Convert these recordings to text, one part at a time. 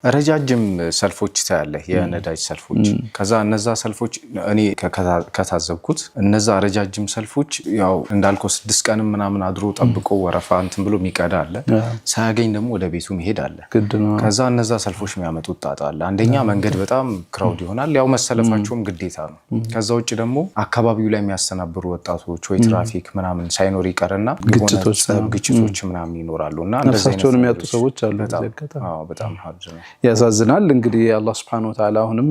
ረጃጅም ሰልፎች ታያለህ የነዳጅ ሰልፎች ከዛ እነዛ ሰልፎች እኔ ከታዘብኩት እነዛ ረጃጅም ሰልፎች ያው እንዳልከው 6 ቀን ምናምን አድሮ ጠብቆ ወረፋ እንትን ብሎ የሚቀዳ አለ ሳያገኝ ደግሞ ወደ ቤቱ መሄድ አለ ከዛ እነዛ ሰልፎች የሚያመጡት ጣጣ አለ አንደኛ መንገድ በጣም ክራውድ ይሆናል ያው መሰለፋቸውም ግዴታ ነው ከዛ ውጪ ደግሞ አካባቢው ላይ የሚያስተናብሩ ወጣቶች ወይ ትራፊክ ምናምን ሳይኖር ይቀርና ግጭቶች ምናምን ይኖራሉና እንደዛቸው የሚያጡ ሰዎች አሉ በጣም ሀርጅ ነው ያሳዝናል እንግዲህ አላህ Subhanahu Wa Ta'ala አሁንም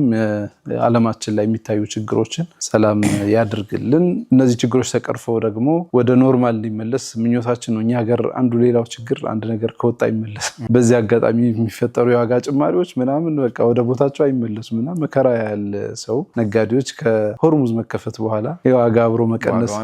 ዓለማችን ላይ የሚታዩ ችግሮችን ሰላም ያድርግልን እነዚህ ችግሮች ተቀርፈው ደግሞ ወደ ኖርማል ሊመለስ ምኞታችን ነው እኛ ሀገር አንዱ ሌላው ችግር አንድ ነገር ከወጣ ይመለስ በዚህ አጋጣሚ የሚፈጠሩ የዋጋ ጭማሪዎች ምናምን በቃ ወደ ቦታቸው አይመለሱምና መከራ ያለ ሰው ነጋዴዎች ከሆርሙዝ መከፈት በኋላ የዋጋ አብሮ መቀነስ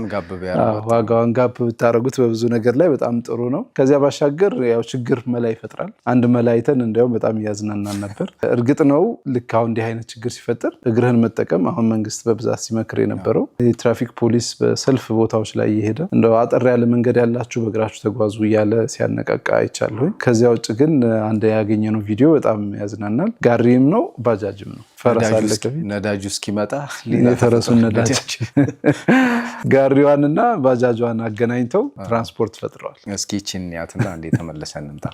ዋጋውን ጋብ ብታረጉት በብዙ ነገር ላይ በጣም ጥሩ ነው ከዚያ ባሻገር ያው ችግር መላ ይፈጥራል አንድ መላይተን እንደው በጣም ያዝናናል ነበር እርግጥ ነው ልካው እንዲህ አይነት ችግር ሲፈጠር እግርህን መጠቀም አሁን መንግስት በብዛት ሲመክር የነበረው የትራፊክ ፖሊስ በሰልፍ ቦታዎች ላይ ይሄደ እንደው አጠር ያለ መንገድ ያላችሁ በእግራችሁ ተጓዙ ያለ ሲያነቃቃ አይቻለሁ ከዚያ ውጭ ግን አንድ ያገኘነው ቪዲዮ በጣም ያዝናናል ጋሪም ነው ባጃጅም ነው ነዳጁ እስኪመጣ ለተረሱን ነዳጅ ጋሪዋንና ባጃጇን አገናኝተው ትራንስፖርት ፈጥረዋል እስኪ ቺን ያትና እንዴ ተመለሰን እንምጣ